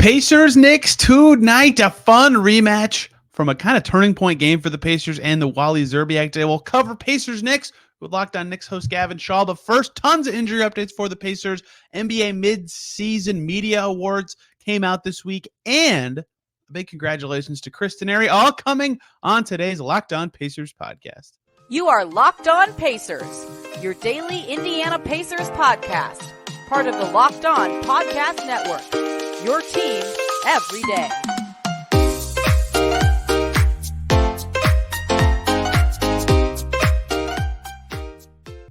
Pacers Knicks tonight, a fun rematch from a kind of turning point game for the Pacers and the Wally Szczerbiak day. We'll cover Pacers Knicks with Locked On Knicks host Gavin Schall. But first, tons of injury updates for the Pacers. NBA mid-season media awards came out this week, and a big congratulations to Chris Teneri, all coming on today's Locked On Pacers podcast. You are Locked On Pacers, your daily Indiana Pacers podcast, part of the Locked On Podcast Network, your team every day.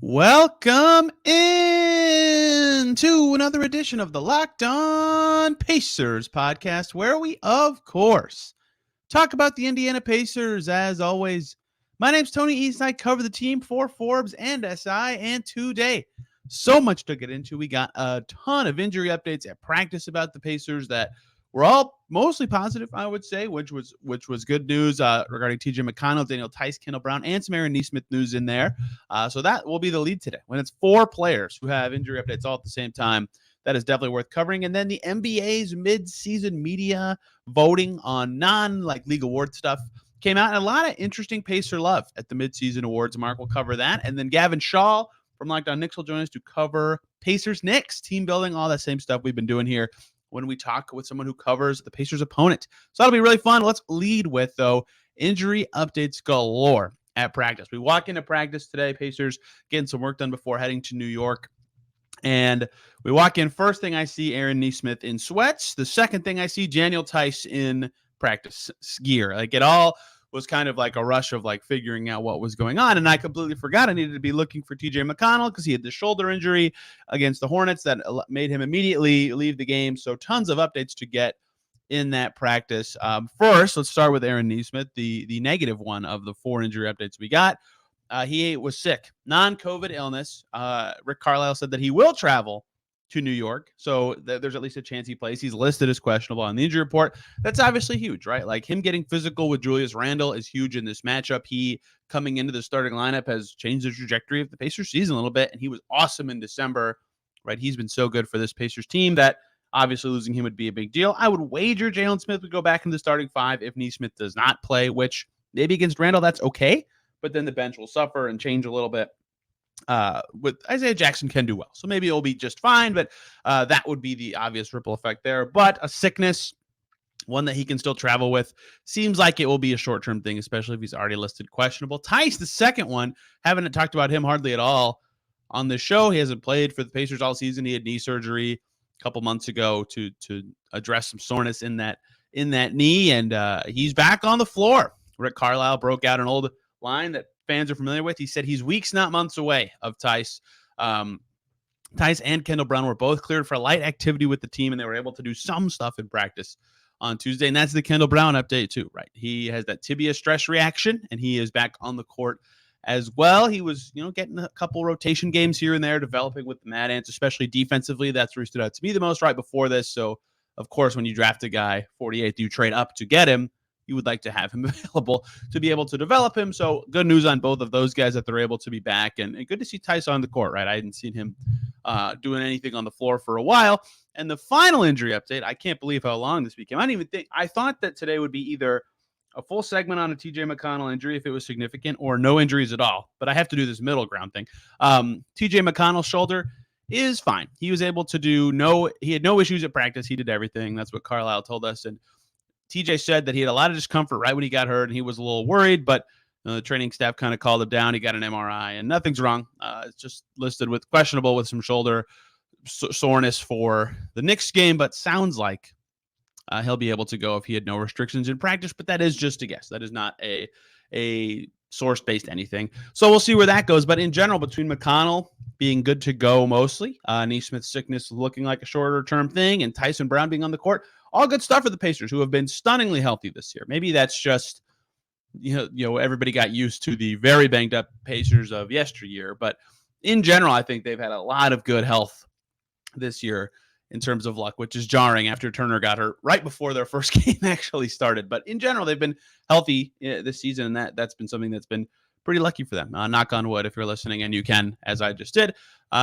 Welcome in to another edition of the Locked On Pacers podcast, where we, of course, talk about the Indiana Pacers. As always, my name's Tony East. I cover the team for Forbes and SI, and today, so much to get into. We got a ton of injury updates at practice about the Pacers that were all mostly positive, I would say, which was good news regarding TJ McConnell, Daniel Tice, Kendall Brown, and some Aaron Nesmith news in there. So that will be the lead today. When it's four players who have injury updates all at the same time, that is definitely worth covering. And then the NBA's mid-season media voting on league award stuff came out, and a lot of interesting Pacer love at the mid-season awards. Mark will cover that. And then Gavin Schall from Locked On Knicks will join us to cover Pacers Knicks, team building, all that same stuff we've been doing here when we talk with someone who covers the Pacers opponent. So that'll be really fun. Let's lead with, though, injury updates galore at practice. We walk into practice today, Pacers getting some work done before heading to New York. And we walk in, first thing I see Aaron Nesmith in sweats. The second thing I see Daniel Tice in practice gear. Like, it all was kind of like a rush of figuring out what was going on. And I completely forgot I needed to be looking for TJ McConnell because he had the shoulder injury against the Hornets that made him immediately leave the game. So tons of updates to get in that practice. First, let's start with Aaron Nesmith, the negative one of the four injury updates we got. He was sick, non-COVID illness. Rick Carlisle said that he will travel to New York, so there's at least a chance he plays. He's listed as questionable on the injury report. That's obviously huge, right? Like, him getting physical with Julius Randle is huge in this matchup. He, coming into the starting lineup, has changed the trajectory of the Pacers season a little bit, and he was awesome in December, right? He's been so good for this Pacers team that obviously losing him would be a big deal. I would wager Jalen Smith would go back into the starting five if Nesmith does not play, which maybe against Randle, that's okay, but then the bench will suffer and change a little bit. With Isaiah Jackson can do well, so maybe it'll be just fine, but that would be the obvious ripple effect there. But a sickness, one that he can still travel with, seems like it will be a short-term thing, especially if he's already listed questionable. Tice, the second one, haven't talked about him hardly at all on this show. He hasn't played for the Pacers all season. He had knee surgery a couple months ago to address some soreness in that knee, and he's back on the floor. Rick Carlisle broke out an old line that fans are familiar with. He said he's weeks, not months away of Tice. Tice and Kendall Brown were both cleared for light activity with the team, and they were able to do some stuff in practice on Tuesday. And that's the Kendall Brown update too, right? He has that tibia stress reaction, and he is back on the court as well. He was, getting a couple rotation games here and there, developing with the Mad Ants, especially defensively. That's where he stood out to me the most right before this. So, of course, when you draft a guy 48th, you trade up to get him. You would like to have him available to be able to develop him. So good news on both of those guys that they're able to be back, and good to see Tice on the court, right? I hadn't seen him doing anything on the floor for a while. And the final injury update, I can't believe how long this became. I thought that today would be either a full segment on a TJ McConnell injury if it was significant, or no injuries at all. But I have to do this middle ground thing. TJ McConnell's shoulder is fine. He was able to he had no issues at practice. He did everything. That's what Carlisle told us. And TJ said that he had a lot of discomfort right when he got hurt, and he was a little worried, but the training staff kind of called him down. He got an MRI, and nothing's wrong. It's just listed with questionable with some shoulder soreness for the Knicks game, but sounds like he'll be able to go if he had no restrictions in practice, but that is just a guess. That is not a source-based anything. So we'll see where that goes. But in general, between McConnell being good to go mostly, Nesmith's sickness looking like a shorter-term thing, and Tyson Brown being on the court, all good stuff for the Pacers, who have been stunningly healthy this year. Maybe that's just, everybody got used to the very banged-up Pacers of yesteryear. But in general, I think they've had a lot of good health this year in terms of luck, which is jarring after Turner got hurt right before their first game actually started. But in general, they've been healthy this season, and that's been something that's been pretty lucky for them. Knock on wood if you're listening, and you can, as I just did.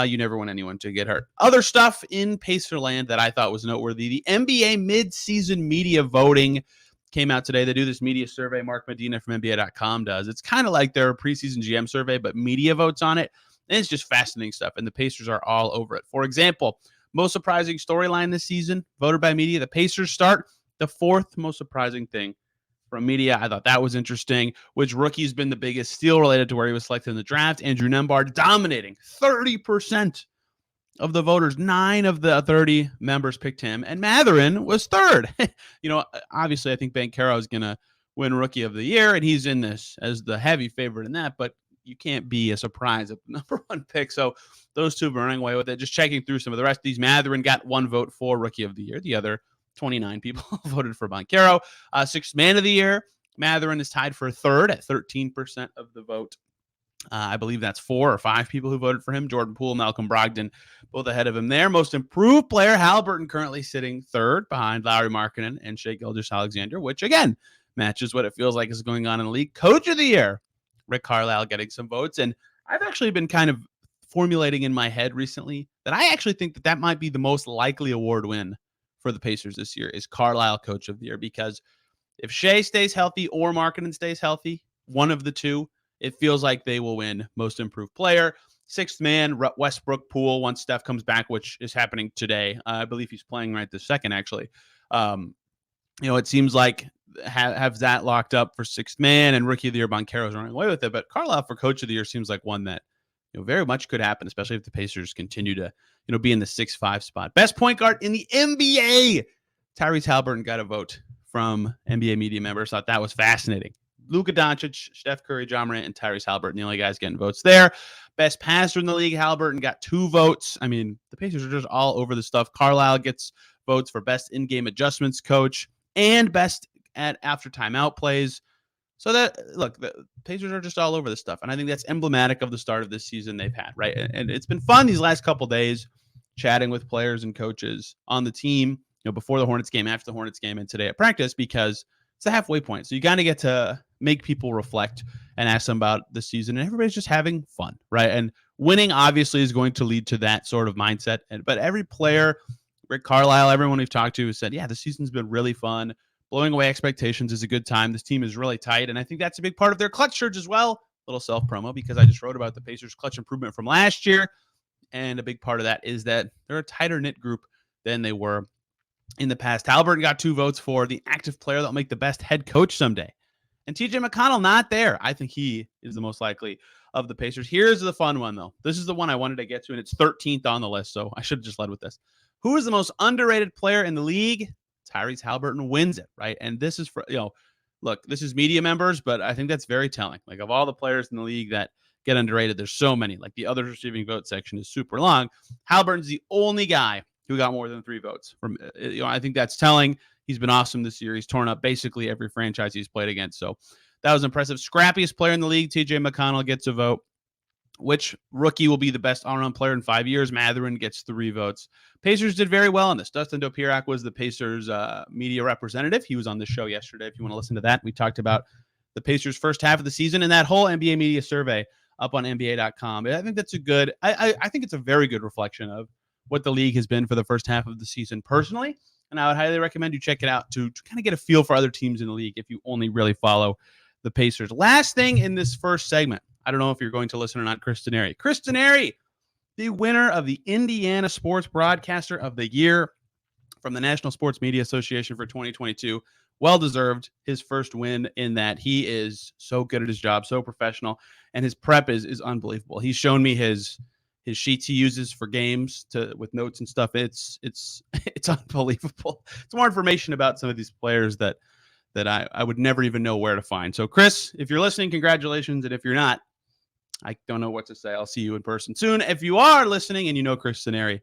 You never want anyone to get hurt. Other stuff in Pacerland that I thought was noteworthy. The NBA mid-season media voting came out today. They do this media survey. Mark Medina from NBA.com does. It's kind of like their preseason GM survey, but media votes on it. And it's just fascinating stuff. And the Pacers are all over it. For example, most surprising storyline this season, voted by media, the Pacers start. The fourth most surprising thing from media. I thought that was interesting. Which rookie's been the biggest steal related to where he was selected in the draft? Andrew Nembhard dominating 30% of the voters. 9 of the 30 members picked him, and Mathurin was third. Obviously, I think Banchero is going to win Rookie of the Year, and he's in this as the heavy favorite in that, but you can't be a surprise at the number 1 pick. So those two running away with it. Just checking through some of the rest of these, Mathurin got 1 vote for Rookie of the Year. The other 29 people voted for Banchero. Sixth Man of the Year, Mathurin is tied for third at 13% of the vote. I believe that's 4 or 5 people who voted for him. Jordan Poole, Malcolm Brogdon, both ahead of him there. Most improved player, Haliburton, currently sitting third behind Lauri Markkanen and Shai Gilgeous-Alexander, which, again, matches what it feels like is going on in the league. Coach of the Year, Rick Carlisle, getting some votes. And I've actually been kind of formulating in my head recently that I actually think that might be the most likely award win for the Pacers this year is Carlisle Coach of the Year, because if Shai stays healthy or Markkanen stays healthy, one of the two, it feels like they will win Most Improved Player. Sixth man, Westbrook, Poole, once Steph comes back, which is happening today. I believe he's playing right this second, actually. It seems like have that locked up for sixth man, and Rookie of the Year, Banchero's running away with it. But Carlisle for Coach of the Year seems like one that very much could happen, especially if the Pacers continue to be in the 6-5 spot. Best point guard in the NBA, Tyrese Haliburton got a vote from NBA media members. Thought that was fascinating. Luka Doncic, Steph Curry, Ja Morant, and Tyrese Haliburton, the only guys getting votes there. Best passer in the league, Haliburton got 2 votes. I mean, the Pacers are just all over the stuff. Carlisle gets votes for best in-game adjustments coach and best at after timeout plays. So the Pacers are just all over this stuff. And I think that's emblematic of the start of this season they've had, right? And it's been fun these last couple days chatting with players and coaches on the team, before the Hornets game, after the Hornets game, and today at practice, because it's the halfway point. So you got to get to make people reflect and ask them about the season. And everybody's just having fun, right? And winning obviously is going to lead to that sort of mindset. But every player, Rick Carlisle, everyone we've talked to has said, yeah, the season's been really fun. Blowing away expectations is a good time. This team is really tight. And I think that's a big part of their clutch surge as well. Little self-promo, because I just wrote about the Pacers' clutch improvement from last year. And a big part of that is that they're a tighter-knit group than they were in the past. Haliburton got 2 votes for the active player that'll make the best head coach someday. And TJ McConnell not there. I think he is the most likely of the Pacers. Here's the fun one, though. This is the one I wanted to get to, and it's 13th on the list, so I should have just led with this. Who is the most underrated player in the league? Tyrese Haliburton wins it, right? And this is for, look, this is media members, but I think that's very telling. Like, of all the players in the league that get underrated, there's so many. Like, the others receiving vote section is super long. Haliburton's the only guy who got more than 3 votes. I think that's telling. He's been awesome this year. He's torn up basically every franchise he's played against. So that was impressive. Scrappiest player in the league, TJ McConnell gets a vote. Which rookie will be the best all-around player in 5 years? Mathurin gets 3 votes. Pacers did very well on this. Dustin Dopirak was the Pacers media representative. He was on the show yesterday. If you want to listen to that, we talked about the Pacers' first half of the season and that whole NBA media survey up on NBA.com. I think that's a good. I think it's a very good reflection of what the league has been for the first half of the season personally. And I would highly recommend you check it out to kind of get a feel for other teams in the league if you only really follow the Pacers. Last thing in this first segment, I don't know if you're going to listen or not, Chris Denari. Chris Denari, the winner of the Indiana Sports Broadcaster of the Year from the National Sports Media Association for 2022. Well-deserved, his first win in that. He is so good at his job, so professional, and his prep is unbelievable. He's shown me his sheets he uses for games with notes and stuff. It's unbelievable. It's more information about some of these players that I would never even know where to find. So, Chris, if you're listening, congratulations. And if you're not, I don't know what to say. I'll see you in person soon. If you are listening and you know Chris Denari,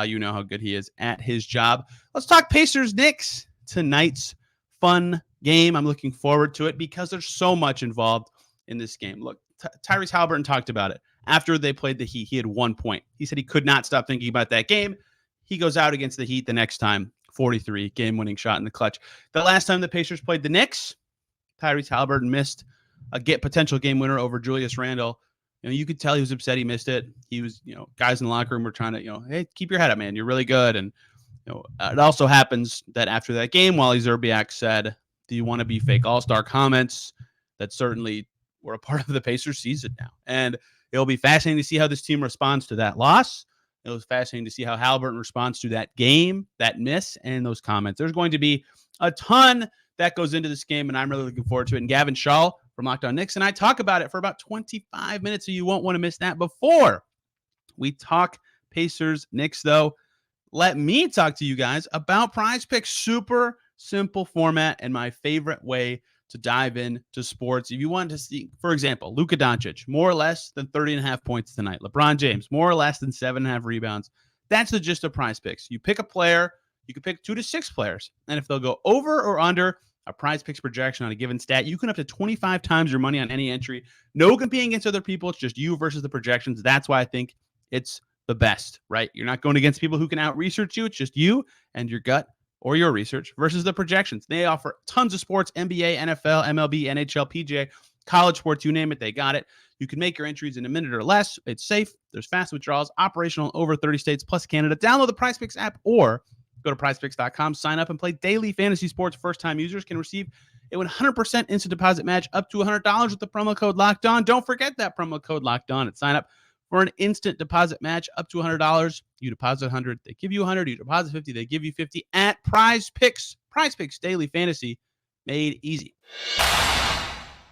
you know how good he is at his job. Let's talk Pacers Knicks, tonight's fun game. I'm looking forward to it because there's so much involved in this game. Look, Tyrese Haliburton talked about it. After they played the Heat, he had 1 point. He said he could not stop thinking about that game. He goes out against the Heat the next time, 43, game-winning shot in the clutch. The last time the Pacers played the Knicks, Tyrese Haliburton missed potential game winner over Julius Randle. You could tell he was upset he missed it. He was, guys in the locker room were trying to, hey, keep your head up, man. You're really good. And it also happens that after that game, Wally Szczerbiak said, "Do you want to be fake all-star?" comments that certainly were a part of the Pacers season now. And it'll be fascinating to see how this team responds to that loss. It was fascinating to see how Haliburton responds to that game, that miss, and those comments. There's going to be a ton that goes into this game, and I'm really looking forward to it. And Gavin Schall from Locked On Knicks and I talk about it for about 25 minutes, so you won't want to miss that. Before we talk Pacers Knicks, though, let me talk to you guys about PrizePicks. Super simple format and my favorite way to dive into sports. If you want to see, for example, Luka Doncic, more or less than 30.5 points tonight. LeBron James, more or less than 7.5 rebounds. That's the gist of PrizePicks. You pick a player, you can pick 2 to 6 players, and if they'll go over or under a PrizePicks projection on a given stat, you can up to 25 times your money on any entry. No competing against other people. It's just you versus the projections. That's why I think it's the best, right? You're not going against people who can out-research you. It's just you and your gut or your research versus the projections. They offer tons of sports: NBA, NFL, MLB, NHL, PGA, college sports, you name it, they got it. You can make your entries in a minute or less. It's safe. There's fast withdrawals, operational in over 30 states plus Canada. Download the PrizePicks app or go to prizepicks.com, sign up and play daily fantasy sports. First-time users can receive a 100% instant deposit match up to $100 with the promo code Locked On. Don't forget that promo code Locked On at sign up for an instant deposit match up to $100. You deposit $100, they give you $100. You deposit $50, they give you $50 at PrizePicks. PrizePicks daily fantasy made easy.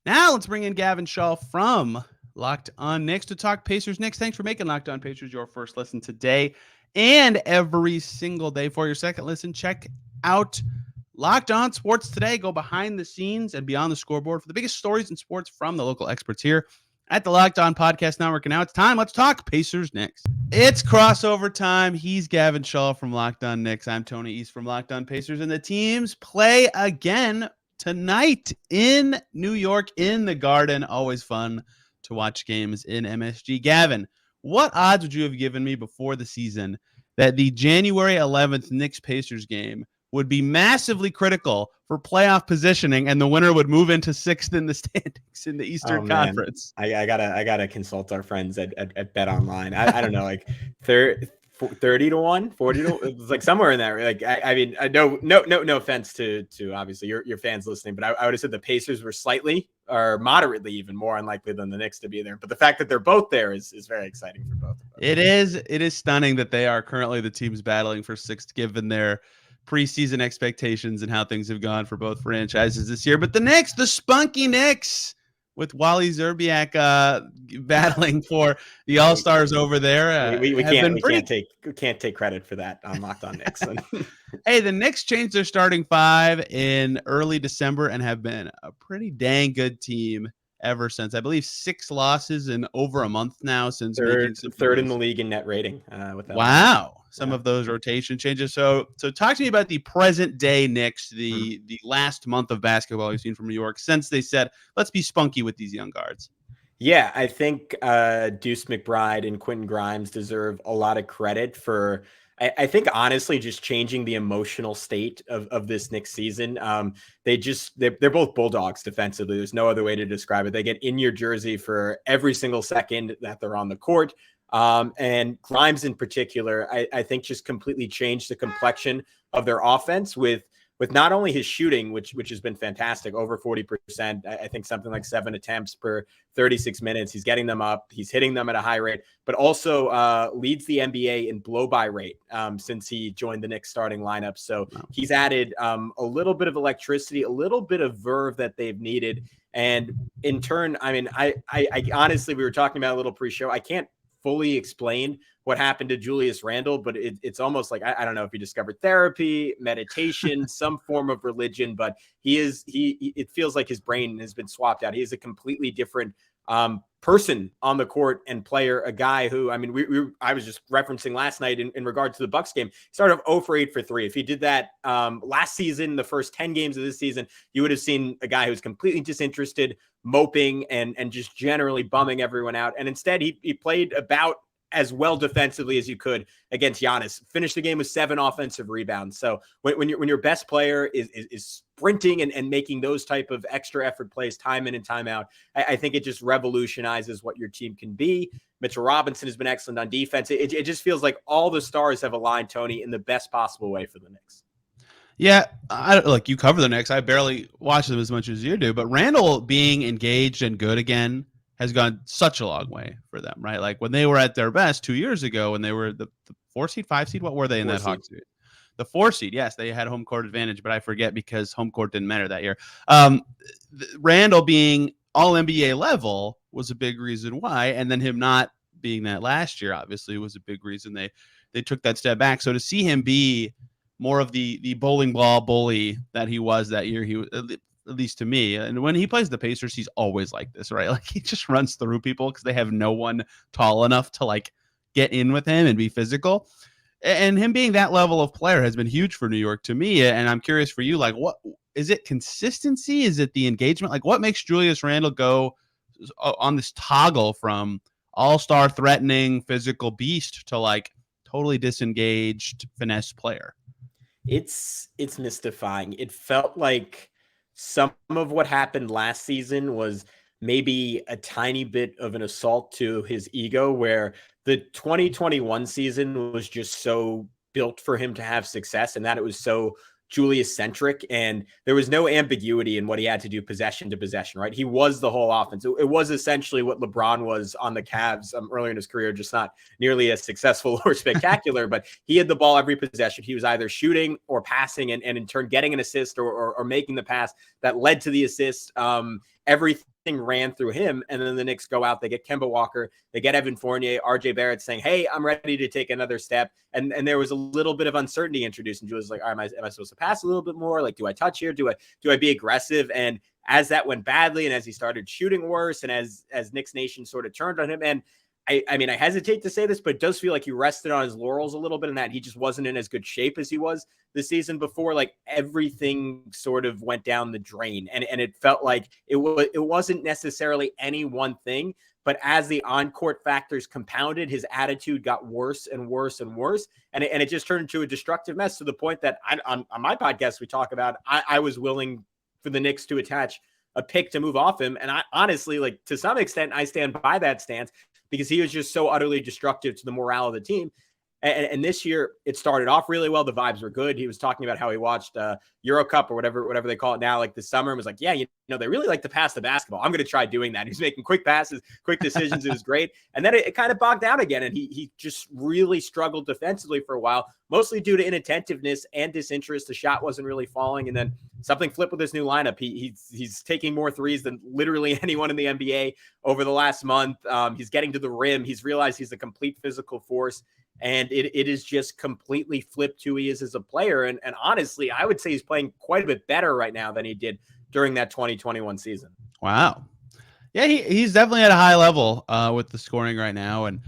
Now let's bring in Gavin Schall from Locked On Knicks to talk Pacers Knicks. Thanks for making Locked On Pacers your first listen today and every single day. For your second listen, check out Locked On Sports Today. Go behind the scenes and beyond the scoreboard for the biggest stories in sports from the local experts here at the Locked On Podcast Network. And now it's time. Let's talk Pacers Knicks. It's crossover time. He's Gavin Schall from Locked On Knicks. I'm Tony East from Locked On Pacers. And the teams play again tonight in New York in the Garden. Always fun to watch games in MSG. Gavin, what odds would you have given me before the season that the January 11th Knicks-Pacers game would be massively critical for playoff positioning and the winner would move into 6th in the standings in the Eastern Conference? I gotta consult our friends at BetOnline. I don't know, like 30 to 1, 40 to, it's like somewhere in there. Like, I mean, no offense to obviously your fans listening, but I would have said the Pacers were slightly or moderately even more unlikely than the Knicks to be there. But the fact that they're both there is very exciting for both of them. It is stunning that they are currently the teams battling for 6th, given their preseason expectations and how things have gone for both franchises this year. But the Knicks, the spunky Knicks, with Wally Szczerbiak battling for the All-Stars over there. We can't take credit for that on Locked On Knicks. Hey, the Knicks changed their starting 5 in early December and have been a pretty dang good team ever since. I believe 6 losses in over a month now since third in the league in net rating. With that. Wow. Some of those rotation changes. So talk to me about the present day Knicks, the last month of basketball we've seen from New York since they said, let's be spunky with these young guards. Yeah, I think Deuce McBride and Quentin Grimes deserve a lot of credit for, I think, honestly, just changing the emotional state of this Knicks season. They're both bulldogs defensively. There's no other way to describe it. They get in your jersey for every single second that they're on the court. And Grimes in particular, I think just completely changed the complexion of their offense with not only his shooting, which has been fantastic, over 40%, I think something like 7 attempts per 36 minutes. He's getting them up. He's hitting them at a high rate, but also leads the NBA in blow-by rate since he joined the Knicks starting lineup. So he's added a little bit of electricity, a little bit of verve that they've needed. And in turn, I mean, I honestly, we were talking about a little pre-show. I can't fully explain what happened to Julius Randle, but it's almost like, I don't know if he discovered therapy, meditation, some form of religion, but it feels like his brain has been swapped out. He is a completely different person on the court and player, a guy who, I mean, I was just referencing last night in regard to the Bucks game, started off 0 for 8 for 3. If he did that last season, the first 10 games of this season, you would have seen a guy who's completely disinterested, moping and just generally bumming everyone out. And instead he played about as well defensively as you could against Giannis. Finished the game with 7 offensive rebounds. So when your best player is sprinting and making those type of extra effort plays time in and time out, I think it just revolutionizes what your team can be. Mitchell Robinson has been excellent on defense. It just feels like all the stars have aligned, Tony, in the best possible way for the Knicks. Yeah, you cover the Knicks. I barely watch them as much as you do, but Randle being engaged and good again has gone such a long way for them, right? Like when they were at their best 2 years ago, when they were the 4 seed, 5 seed, what were they in that Hawks series? The 4 seed, yes, they had home court advantage, but I forget because home court didn't matter that year. Randle being all NBA level was a big reason why, and then him not being that last year obviously was a big reason they took that step back. So to see him be more of the bowling ball bully that he was that year, he was, at least to me. And when he plays the Pacers, he's always like this, right? Like he just runs through people because they have no one tall enough to like get in with him and be physical. And him being that level of player has been huge for New York to me. And I'm curious for you, like, what is it? Consistency? Is it the engagement? Like, what makes Julius Randle go on this toggle from all-star threatening physical beast to like totally disengaged finesse player? It's mystifying. It felt like some of what happened last season was maybe a tiny bit of an assault to his ego, where the 2021 season was just so built for him to have success, and that it was so Julius centric, and there was no ambiguity in what he had to do possession to possession, right? He was the whole offense. It was essentially what LeBron was on the Cavs earlier in his career, just not nearly as successful or spectacular, but he had the ball every possession. He was either shooting or passing and in turn getting an assist or making the pass that led to the assist. Everything ran through him, and then the Knicks go out, they get Kemba Walker, they get Evan Fournier, RJ Barrett saying, hey, I'm ready to take another step. And there was a little bit of uncertainty introduced, and Julius was like, all right, am I supposed to pass a little bit more? Like, do I touch here? Do I be aggressive? And as that went badly, and as he started shooting worse, and as Knicks Nation sort of turned on him, and I mean, I hesitate to say this, but it does feel like he rested on his laurels a little bit, in that he just wasn't in as good shape as he was the season before. Like everything sort of went down the drain, and it felt like it wasn't necessarily any one thing, but as the on-court factors compounded, his attitude got worse and worse and worse, and it just turned into a destructive mess, to the point that on my podcast we talk about, I was willing for the Knicks to attach a pick to move off him, and I honestly, like, to some extent, I stand by that stance, because he was just so utterly destructive to the morale of the team. And this year, it started off really well. The vibes were good. He was talking about how he watched Euro Cup or whatever they call it now, like this summer, and was like, yeah, they really like to pass the basketball. I'm going to try doing that. He was making quick passes, quick decisions. It was great. And then it kind of bogged down again, and he just really struggled defensively for a while, mostly due to inattentiveness and disinterest. The shot wasn't really falling, and then something flipped with his new lineup. He's taking more threes than literally anyone in the NBA over the last month. He's getting to the rim. He's realized he's a complete physical force. And it is just completely flipped who he is as a player. And honestly, I would say he's playing quite a bit better right now than he did during that 2021 season. Wow. Yeah, he's definitely at a high level with the scoring right now. And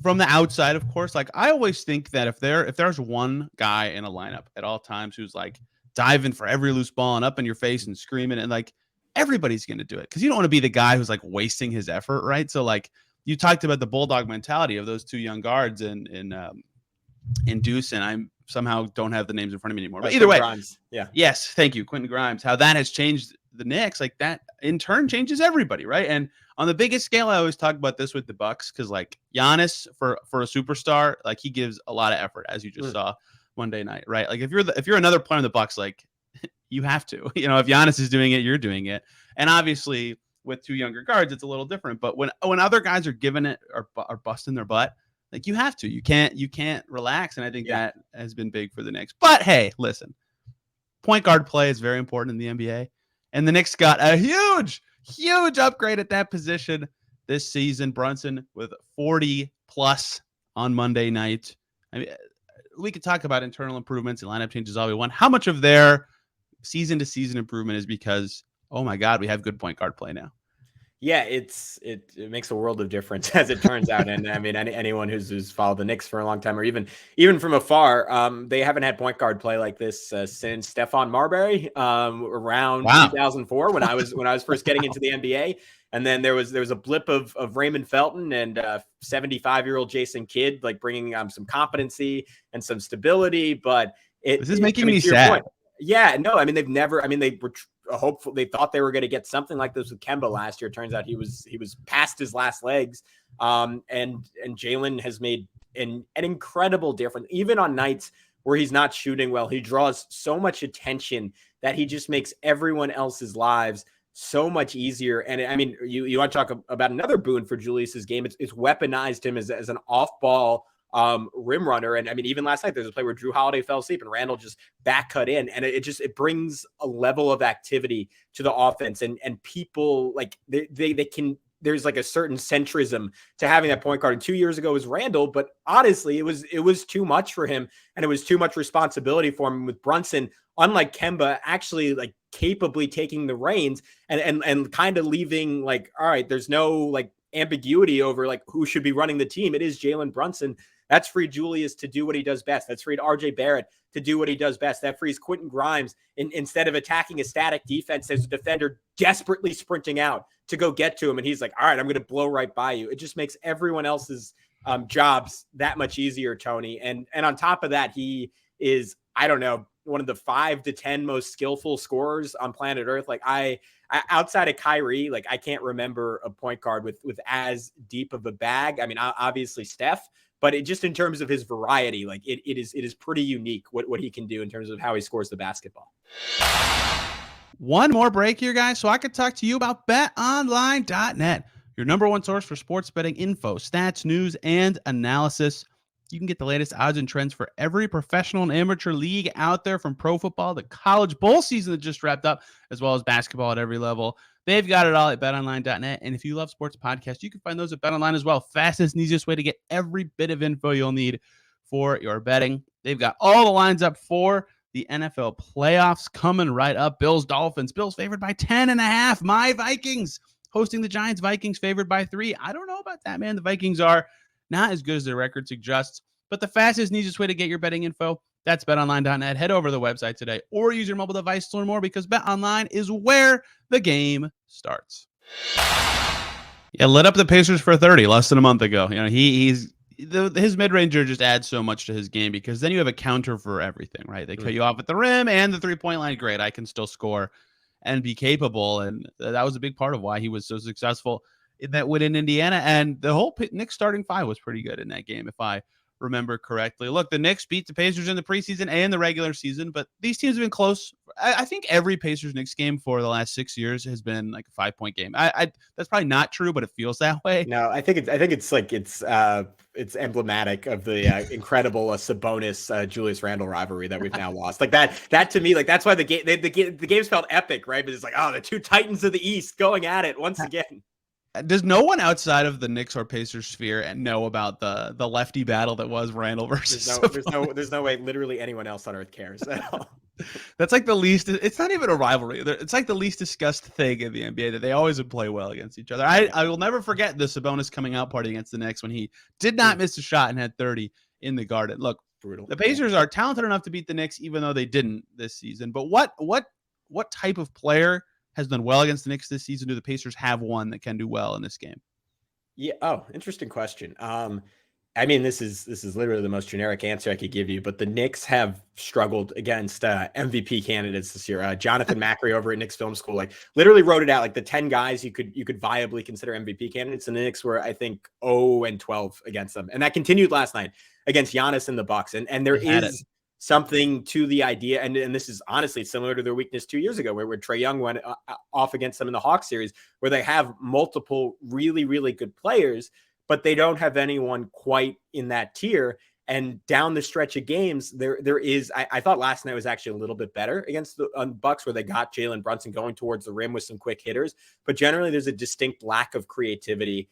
from the outside, of course, like I always think that if there's one guy in a lineup at all times who's like diving for every loose ball and up in your face and screaming, and like everybody's going to do it, because you don't want to be the guy who's like wasting his effort, right? So like, you talked about the bulldog mentality of those two young guards in Deuce, and I somehow don't have the names in front of me anymore. But either way, Grimes. Yeah. Yes, thank you, Quentin Grimes. How that has changed the Knicks, like that in turn changes everybody, right? And on the biggest scale, I always talk about this with the Bucks, because like Giannis for a superstar, like he gives a lot of effort, as you just saw Monday night, right? Like if you're another player in the Bucks, like you have to, if Giannis is doing it, you're doing it, and obviously, with two younger guards, it's a little different. But when other guys are giving it or busting their butt, like you have to, you can't relax. And I think that has been big for the Knicks. But hey, listen, point guard play is very important in the NBA, and the Knicks got a huge upgrade at that position this season. Brunson with 40 plus on Monday night. I mean, we could talk about internal improvements and lineup changes all we want. How much of their season to season improvement is because, oh my God, we have good point guard play now? Yeah, it makes a world of difference as it turns out. And I mean, anyone who's followed the Knicks for a long time, or even from afar, they haven't had point guard play like this since Stephon Marbury around Wow. 2004 when I was first getting into the NBA. And then there was a blip of Raymond Felton and 75-year-old Jason Kidd, like bringing some competency and some stability. But This is making me to your sad. point, yeah, no, I mean, they were hopeful. They thought they were going to get something like this with Kemba last year. Turns out he was past his last legs. And Jalen has made an incredible difference, even on nights where he's not shooting well. He draws so much attention that he just makes everyone else's lives so much easier. And I mean, you want to talk about another boon for Julius's game? It's weaponized him as an off-ball rim runner. And I mean, even last night, there's a play where Drew Holiday fell asleep and Randle just back cut in. And it brings a level of activity to the offense. And people like they can, there's like a certain centrism to having that point guard. And 2 years ago was Randle, but honestly, it was too much for him. And it was too much responsibility for him with Brunson, unlike Kemba, actually like capably taking the reins and kind of leaving like, all right, there's no like ambiguity over like who should be running the team. It is Jalen Brunson. That's freed Julius to do what he does best. That's freed RJ Barrett to do what he does best. That frees Quentin Grimes instead of attacking a static defense as a defender desperately sprinting out to go get to him. And he's like, all right, I'm going to blow right by you. It just makes everyone else's jobs that much easier, Tony. And on top of that, he is, I don't know, one of the 5 to 10 most skillful scorers on planet Earth. Like I outside of Kyrie, like I can't remember a point guard with as deep of a bag. I mean, obviously Steph, but it just in terms of his variety, like it is pretty unique what he can do in terms of how he scores the basketball. One more break here, guys, so I could talk to you about BetOnline.net, your number one source for sports betting info, stats, news, and analysis. You can get the latest odds and trends for every professional and amateur league out there, from pro football to college bowl season that just wrapped up, as well as basketball at every level. They've got it all at betonline.net. And if you love sports podcasts, you can find those at BetOnline as well. Fastest and easiest way to get every bit of info you'll need for your betting. They've got all the lines up for the NFL playoffs coming right up. Bills, Dolphins. Bills favored by 10.5. My Vikings hosting the Giants. Vikings favored by 3. I don't know about that, man. The Vikings are not as good as their record suggests, but the fastest and easiest way to get your betting info, that's betonline.net. Head over to the website today or use your mobile device to learn more, because BetOnline is where the game starts. Yeah, lit up the Pacers for 30 less than a month ago. You know, his mid-ranger just adds so much to his game, because then you have a counter for everything, right? They cut you off at the rim and the three-point line. Great, I can still score and be capable, and that was a big part of why he was so successful in that win in Indiana. And the whole Knicks starting 5 was pretty good in that game, if I remember correctly. Look, the Knicks beat the Pacers in the preseason and the regular season, but these teams have been close. I think every Pacers-Knicks game for the last 6 years has been like a 5-point game. That's probably not true, but it feels that way. No, I think it's emblematic of the incredible Sabonis Julius Randle rivalry that we've now lost. Like that to me, like that's why the games felt epic, right? But it's like, oh, the two Titans of the East going at it once again. Does no one outside of the Knicks or Pacers sphere and know about the lefty battle that was Randle versus there's no way literally anyone else on earth cares at all. That's like the least. It's not even a rivalry. It's like the least discussed thing in the NBA, that they always would play well against each other. I will never forget the Sabonis coming out party against the Knicks when he did not miss a shot and had 30 in the Garden. Look, brutal. The Pacers are talented enough to beat the Knicks, even though they didn't this season. But what type of player has done well against the Knicks this season? Do the Pacers have one that can do well in this game? Yeah. Oh, interesting question. I mean, this is literally the most generic answer I could give you, but the Knicks have struggled against MVP candidates this year. Jonathan Macri over at Knicks Film School, like literally wrote it out, like the 10 guys you could viably consider MVP candidates, and the Knicks were, I think, 0-12 against them. And that continued last night against Giannis and the Bucks. And there is something to the idea, and this is honestly similar to their weakness 2 years ago, where Trae Young went off against them in the Hawks series, where they have multiple really, really good players, but they don't have anyone quite in that tier. And down the stretch of games, there is, I thought last night was actually a little bit better against the Bucks, where they got Jalen Brunson going towards the rim with some quick hitters, but generally there's a distinct lack of creativity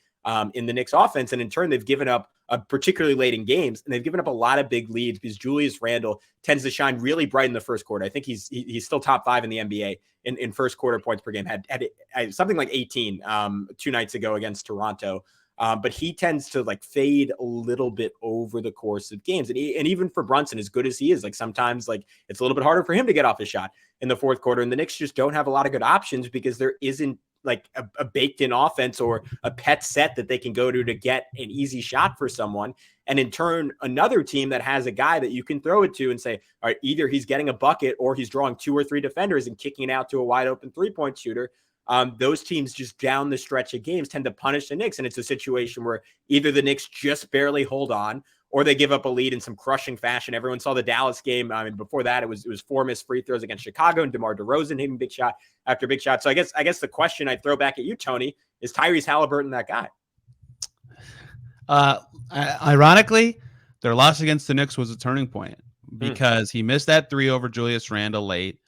in the Knicks offense. And in turn, they've given up particularly late in games. And they've given up a lot of big leads because Julius Randle tends to shine really bright in the first quarter. I think he's still top 5 in the NBA in first quarter points per game. Had something like 18 2 nights ago against Toronto. But he tends to like fade a little bit over the course of games. And even for Brunson, as good as he is, like sometimes like it's a little bit harder for him to get off his shot in the fourth quarter. And the Knicks just don't have a lot of good options because there isn't like a baked in offense or a pet set that they can go to get an easy shot for someone. And in turn, another team that has a guy that you can throw it to and say, all right, either he's getting a bucket or he's drawing 2 or 3 defenders and kicking it out to a wide open 3-point shooter. Those teams just down the stretch of games tend to punish the Knicks. And it's a situation where either the Knicks just barely hold on or they give up a lead in some crushing fashion. Everyone saw the Dallas game. I mean, before that, it was 4 missed free throws against Chicago and DeMar DeRozan hitting big shot after big shot. So I guess the question I throw back at you, Tony, is Tyrese Haliburton that guy? Ironically, their loss against the Knicks was a turning point because he missed that 3 over Julius Randle late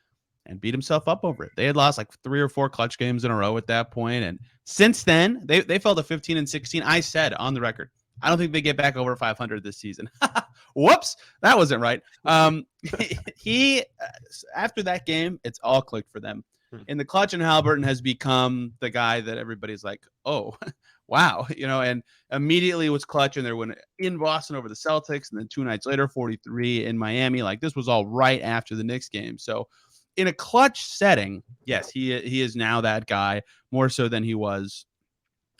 and beat himself up over it. They had lost like 3 or 4 clutch games in a row at that point. And since then, they fell to 15-16. I said on the record, I don't think they get back over 500 this season. Whoops, that wasn't right. He after that game, it's all clicked for them. In the clutch, and Haliburton has become the guy that everybody's like, oh, wow, and immediately was clutch in their win in Boston over the Celtics, and then 2 nights later, 43 in Miami. Like this was all right after the Knicks game. So in a clutch setting, yes, he is now that guy more so than he was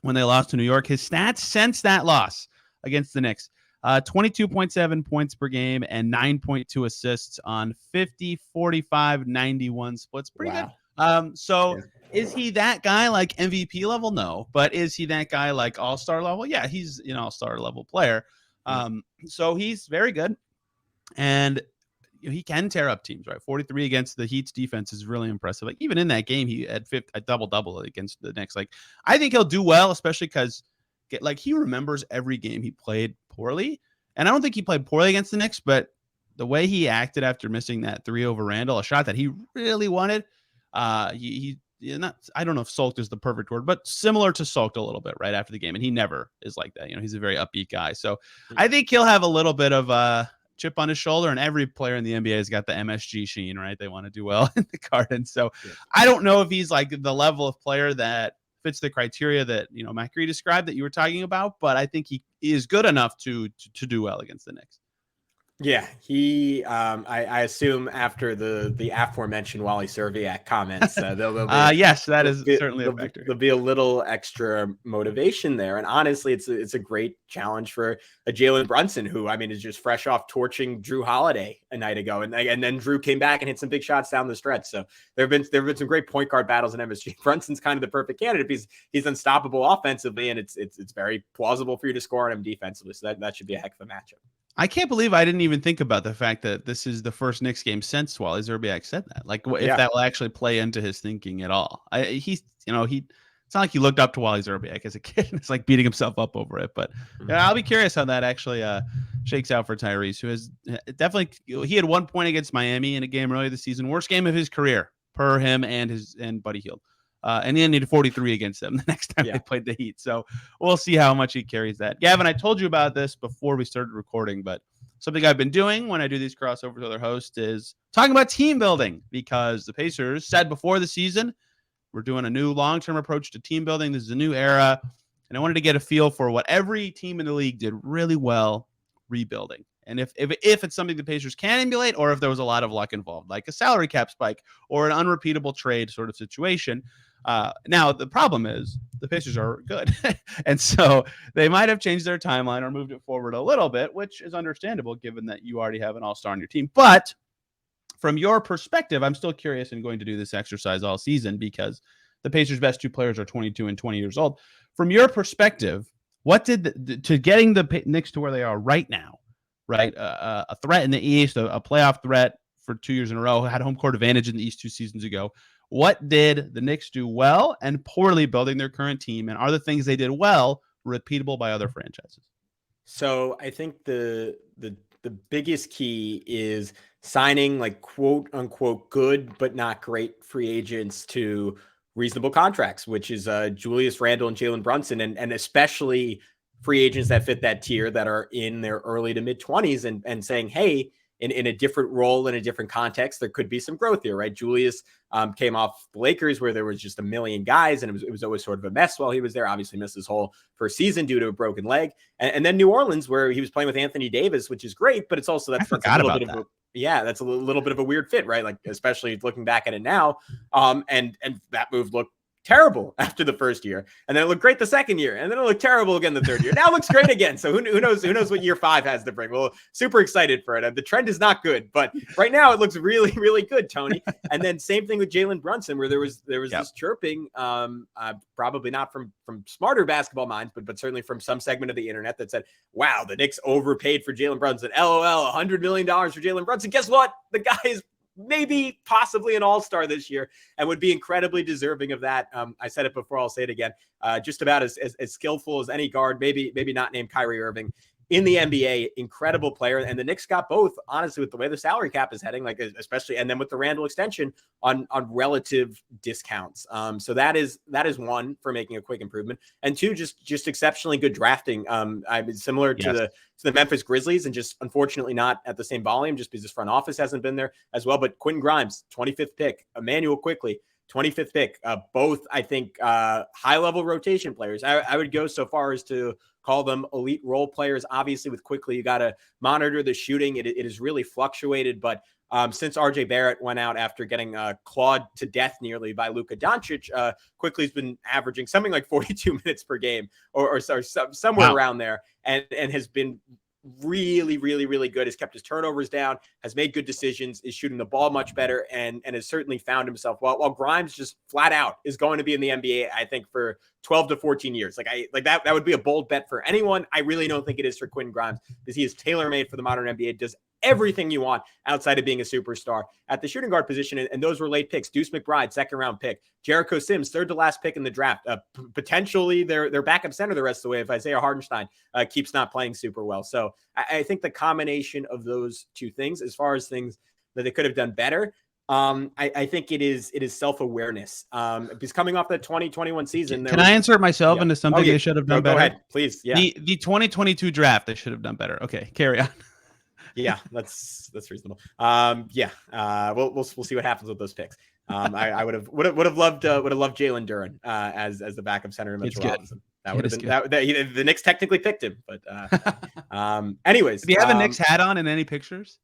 when they lost to New York. His stats since that loss against the Knicks, 22.7 points per game and 9.2 assists on 50, 45, 91 splits. Pretty good. So is he that guy like MVP level? No. But is he that guy like all-star level? Yeah, he's an all-star level player. So he's very good. And he can tear up teams, right? 43 against the Heat's defense is really impressive. Like even in that game, he had a double-double against the Knicks. Like I think he'll do well, especially because he remembers every game he played poorly. And I don't think he played poorly against the Knicks, but the way he acted after missing that 3 over Randle, a shot that he really wanted, he I don't know if sulked is the perfect word, but similar to sulked a little bit right after the game. And he never is like that. He's a very upbeat guy. So I think he'll have a little bit of chip on his shoulder, and every player in the NBA has got the MSG sheen, right? They want to do well in the Garden. So I don't know if he's like the level of player that fits the criteria that, Macri described that you were talking about, but I think he is good enough to do well against the Knicks. Yeah, he. I assume after the aforementioned Wally Serviak comments, yes, that is certainly a factor. There'll be a little extra motivation there, and honestly, it's a great challenge for a Jalen Brunson, who is just fresh off torching Drew Holiday a night ago, and then Drew came back and hit some big shots down the stretch. So there've been some great point guard battles in MSG. Brunson's kind of the perfect candidate because he's unstoppable offensively, and it's very plausible for you to score on him defensively. So that should be a heck of a matchup. I can't believe I didn't even think about the fact that this is the first Knicks game since Wally Szczerbiak said that. Like, if that will actually play into his thinking at all. It's not like he looked up to Wally Szczerbiak as a kid. It's like beating himself up over it. But I'll be curious how that actually shakes out for Tyrese, who has definitely he had 1 point against Miami in a game earlier this season, worst game of his career per him and Buddy Hield. And he needed 43 against them the next time they played the Heat. So we'll see how much he carries that. Gavin, I told you about this before we started recording, but something I've been doing when I do these crossovers with other hosts is talking about team building, because the Pacers said before the season, we're doing a new long-term approach to team building. This is a new era. And I wanted to get a feel for what every team in the league did really well rebuilding. And if it's something the Pacers can emulate, or if there was a lot of luck involved, like a salary cap spike or an unrepeatable trade sort of situation. Now, the problem is the Pacers are good. And so they might have changed their timeline or moved it forward a little bit, which is understandable given that you already have an all-star on your team. But from your perspective, I'm still curious and going to do this exercise all season because the Pacers' best 2 players are 22 and 20 years old. From your perspective, what did to getting the Knicks to where they are right now, right? A threat in the East, a playoff threat for 2 years in a row, had home court advantage in the East 2 seasons ago. What did the Knicks do well and poorly building their current team? And are the things they did well repeatable by other franchises? So I think the biggest key is signing like quote unquote good but not great free agents to reasonable contracts, which is Julius Randle and Jalen Brunson, and especially free agents that fit that tier that are in their early to mid 20s and saying, hey, in a different role, in a different context, there could be some growth here, right? Julius came off the Lakers where there was just a million guys and it was always sort of a mess while he was there. Obviously missed his whole first season due to a broken leg. And then New Orleans where he was playing with Anthony Davis, which is great, but it's also that's a little bit of that's a little bit of a weird fit, right? Like, especially looking back at it now. And that move looked terrible after the first year, and then it looked great the second year, and then it looked terrible again the third year. Now it looks great again. So who knows what year 5 has to bring. Well, super excited for it. The trend is not good, but right now it looks really, really good, Tony. And then same thing with Jalen Brunson, where there was this chirping, probably not from smarter basketball minds, but certainly from some segment of the internet that said, wow, the Knicks overpaid for Jalen Brunson. LOL, $100 million for Jalen Brunson. Guess what? The guy is maybe possibly an all-star this year and would be incredibly deserving of that. I said it before, I'll say it again. Just about as skillful as any guard, maybe not named Kyrie Irving in the NBA. Incredible player. And the Knicks got both, honestly, with the way the salary cap is heading, like especially, and then with the Randle extension on relative discounts. So that is one for making a quick improvement, and two, just exceptionally good drafting. Similar to the Memphis Grizzlies, and just unfortunately not at the same volume, just because his front office hasn't been there as well. But Quentin Grimes, 25th pick, Emmanuel Quickly, 25th pick, both, I think, high-level rotation players. I would go so far as to call them elite role players. Obviously, with Quickly, you got to monitor the shooting. It has really fluctuated, but since RJ Barrett went out after getting clawed to death nearly by Luka Doncic, Quickly's been averaging something like 42 minutes per game or somewhere around there, and has been really, really, really good. Has kept his turnovers down, has made good decisions, is shooting the ball much better, and has certainly found himself. While Grimes just flat out is going to be in the NBA, I think, for 12 to 14 years. That would be a bold bet for anyone. I really don't think it is for Quentin Grimes, because he is tailor-made for the modern NBA, does everything you want outside of being a superstar at the shooting guard position. And those were late picks. Deuce McBride, second round pick. Jericho Sims, third to last pick in the draft. Potentially their backup center the rest of the way if Isaiah Hartenstein keeps not playing super well. So I think the combination of those two things, as far as things that they could have done better, I think it is self-awareness. Because coming off the 2021 season, can I insert myself into something they should have done better? Go ahead, please. Yeah. The 2022 draft, they should have done better. Okay, carry on. Yeah, that's reasonable. We'll see what happens with those picks. I would have loved Jalen Duren as the backup center in Mitchell Robinson. That would have been the Knicks technically picked him, but anyways. Do you have a Knicks hat on in any pictures?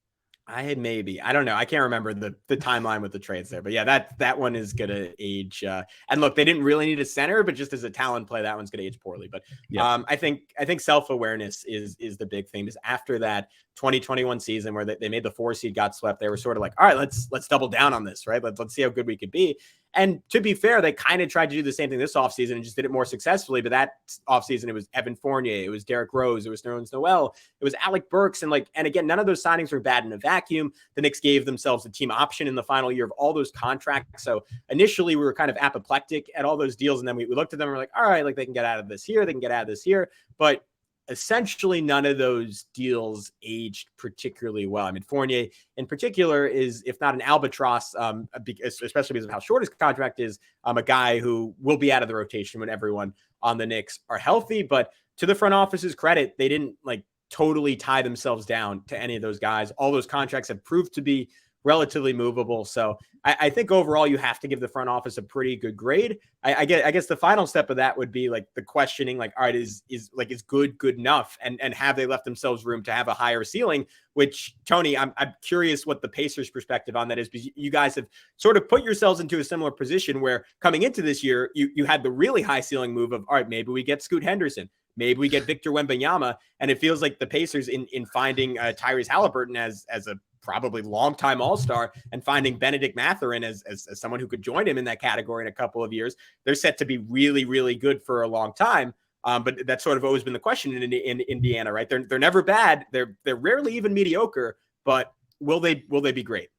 I don't know. I can't remember the timeline with the trades there, but yeah, that one is gonna age. And look, they didn't really need a center, but just as a talent play, that one's gonna age poorly. But I think self-awareness is the big thing. Because after that 2021 season where they made the 4 seed, got swept, they were sort of like, all right, let's double down on this, right? Let's see how good we could be. And to be fair, they kind of tried to do the same thing this offseason and just did it more successfully. But that offseason, it was Evan Fournier, it was Derrick Rose, it was Nerlens Noel, it was Alec Burks. And again, none of those signings were bad in a vacuum. The Knicks gave themselves a team option in the final year of all those contracts. So initially we were kind of apoplectic at all those deals. And then we looked at them and we're like, all right, they can get out of this here, they can get out of this here. But essentially none of those deals aged particularly well. I mean, Fournier in particular is, if not an albatross, especially because of how short his contract is, a guy who will be out of the rotation when everyone on the Knicks are healthy. But to the front office's credit, they didn't totally tie themselves down to any of those guys. All those contracts have proved to be relatively movable. So I think overall you have to give the front office a pretty good grade. I guess the final step of that would be the questioning, all right, is good enough? And have they left themselves room to have a higher ceiling? Which, Tony, I'm curious what the Pacers' perspective on that is, because you guys have sort of put yourselves into a similar position where coming into this year, you had the really high ceiling move of, all right, maybe we get Scoot Henderson. Maybe we get Victor Wembanyama. And it feels like the Pacers in finding Tyrese Haliburton as a probably longtime all-star and finding Benedict Mathurin as someone who could join him in that category in a couple of years, they're set to be really, really good for a long time. But that's sort of always been the question in Indiana, right? They're never bad. They're rarely even mediocre, but will they be great?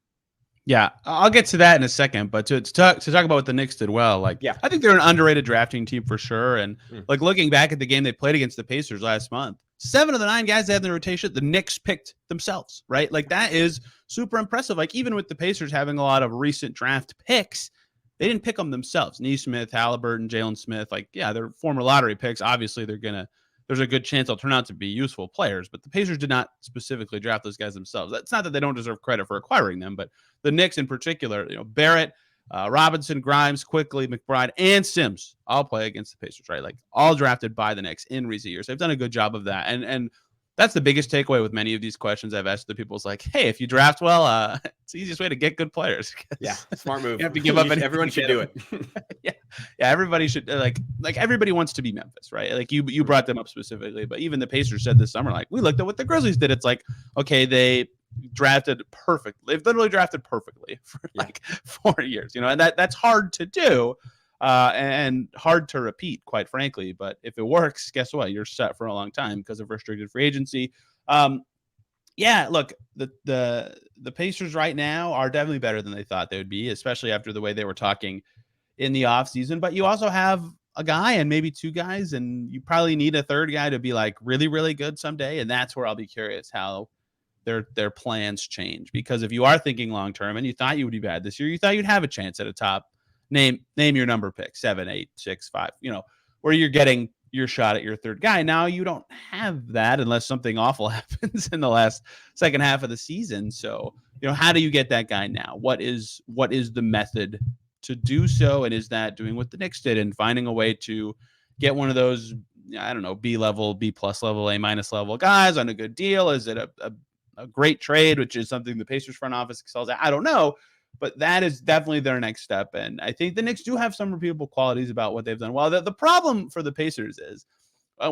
Yeah, I'll get to that in a second. But to talk about what the Knicks did well, I think they're an underrated drafting team for sure. And looking back at the game they played against the Pacers last month, 7 of the 9 guys they had in the rotation, the Knicks picked themselves, right? That is super impressive. Even with the Pacers having a lot of recent draft picks, they didn't pick them themselves. Nesmith, Haliburton, Jalen Smith, they're former lottery picks. Obviously, they're gonna there's a good chance they'll turn out to be useful players. But the Pacers did not specifically draft those guys themselves. That's not that they don't deserve credit for acquiring them, but the Knicks in particular, Barrett, Robinson, Grimes, Quickly, McBride, and Sims all play against the Pacers, right? Like all drafted by the Knicks in recent years. They've done a good job of that. And that's the biggest takeaway with many of these questions I've asked the people is like, hey, if you draft well, it's the easiest way to get good players. Yeah, smart move. You have to give up. Everyone should do it. Yeah, everybody should like everybody wants to be Memphis, right? Like you brought them up specifically, but even the Pacers said this summer, like we looked at what the Grizzlies did. It's like, okay, they drafted perfect. They've literally drafted perfectly for like 4 years, and that's hard to do. And hard to repeat, quite frankly. But if it works, guess what? You're set for a long time because of restricted free agency. Look, the Pacers right now are definitely better than they thought they would be, especially after the way they were talking in the offseason. But you also have a guy and maybe two guys, and you probably need a third guy to be like really, really good someday. And that's where I'll be curious how their plans change. Because if you are thinking long term and you thought you would be bad this year, you thought you'd have a chance at a top name your number pick 7, 8, 6, 5, where you're getting your shot at your third guy. Now you don't have that unless something awful happens in the second half of the season. So, how do you get that guy now? What is the method to do so? And is that doing what the Knicks did and finding a way to get one of those, I don't know, B level, B plus level, A minus level guys on a good deal? Is it a great trade, which is something the Pacers front office excels at? I don't know. But that is definitely their next step. And I think the Knicks do have some repeatable qualities about what they've done. Well, the problem for the Pacers is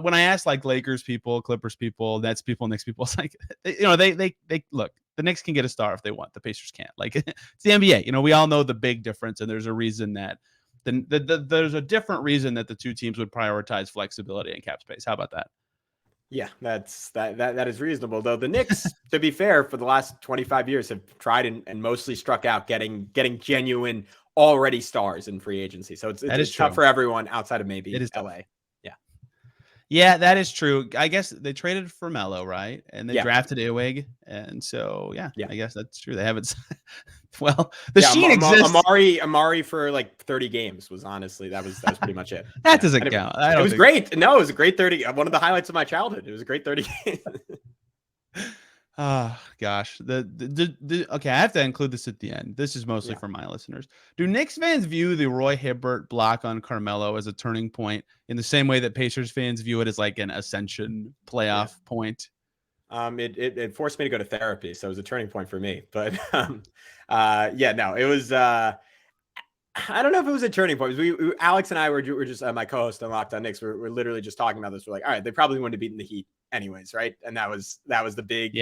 when I ask like Lakers people, Clippers people, Nets people, Knicks people, it's like, they look, the Knicks can get a star if they want. The Pacers can't. Like it's the NBA. We all know the big difference. And there's a reason that there's a different reason that the two teams would prioritize flexibility and cap space. How about that? Yeah, that is reasonable. Though the Knicks, to be fair, for the last 25 years have tried and mostly struck out getting genuine already stars in free agency. So it's tough for everyone outside of maybe LA. Yeah, that is true. I guess they traded for Melo, right? And they drafted Ewig. And so, I guess that's true. They haven't. Well, Sheen exists. Amari for like 30 games was honestly, that was pretty much it. That doesn't count. It was great. No, it was a great 30. One of the highlights of my childhood. It was a great 30 games. Oh gosh. Okay, I have to include this at the end. This is mostly for my listeners. Do Knicks fans view the Roy Hibbert block on Carmelo as a turning point in the same way that Pacers fans view it as like an ascension playoff point? It forced me to go to therapy, so it was a turning point for me. But no, it was. I don't know if it was a turning point. Alex and I were just my co-host on Locked On Knicks. We're literally just talking about this. We're like, all right, they probably wouldn't have beaten the Heat anyways, right? And that was the big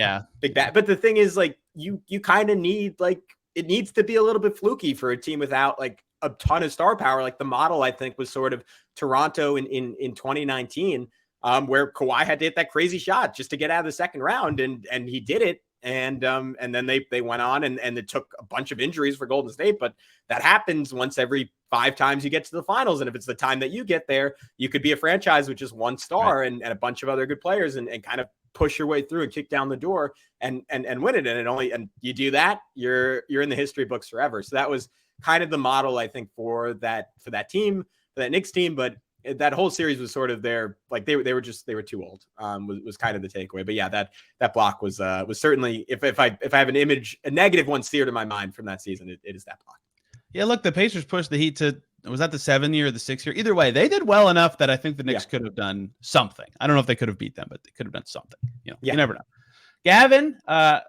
bat. But the thing is, like, you kind of need, like, it needs to be a little bit fluky for a team without like a ton of star power. Like the model, I think, was sort of Toronto in 2019. Where Kawhi had to hit that crazy shot just to get out of the second round, and he did it. And then they went on and it took a bunch of injuries for Golden State, but that happens once every 5 times you get to the finals. And if it's the time that you get there, you could be a franchise with just one star and a bunch of other good players and kind of push your way through and kick down the door and win it. And you do that, you're in the history books forever. So that was kind of the model, I think, for that team, for that Knicks team. But that whole series was sort of their, like, they were too old, was kind of the takeaway. But yeah, that block was certainly, if I have an image, a negative one seared in my mind from that season, it is that block. Yeah, look, the Pacers pushed the Heat to, was that the 7 year or the 6 year? Either way, they did well enough that I think the Knicks could have done something. I don't know if they could have beat them, but they could have done something. You never know. Gavin, I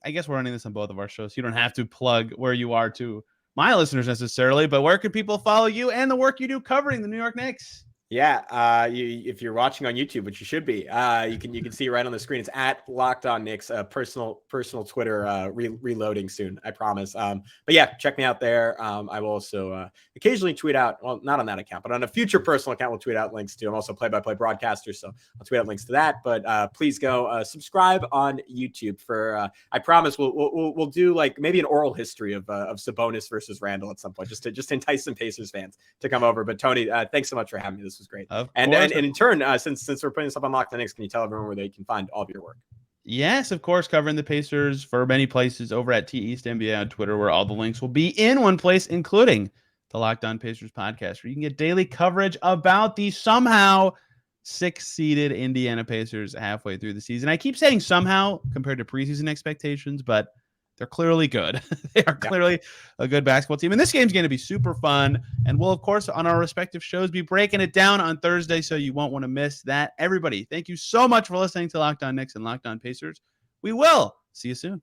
guess we're running this on both of our shows. You don't have to plug where you are to my listeners necessarily, but where can people follow you and the work you do covering the New York Knicks? Yeah, if you're watching on YouTube, which you should be, you can see right on the screen. It's at Locked On Knicks. Personal Twitter reloading soon, I promise. But yeah, check me out there. I will also occasionally tweet out. Well, not on that account, but on a future personal account, we'll tweet out links to. I'm also play-by-play broadcaster, so I'll tweet out links to that. But please go subscribe on YouTube for. I promise we'll do like maybe an oral history of Sabonis versus Randle at some point, just to entice some Pacers fans to come over. But Tony, thanks so much for having me. This was great. And in turn, since we're putting this up on Locked On Knicks, can you tell everyone where they can find all of your work? Yes, of course, covering the Pacers for many places over at TEastNBA on Twitter, where all the links will be in one place, including the Locked On Pacers podcast, where you can get daily coverage about the somehow 6-seeded Indiana Pacers halfway through the season. I keep saying somehow compared to preseason expectations, but they're clearly good. They are clearly a good basketball team. And this game's going to be super fun. And we'll, of course, on our respective shows, be breaking it down on Thursday, so you won't want to miss that. Everybody, thank you so much for listening to Locked On Knicks and Locked On Pacers. We will see you soon.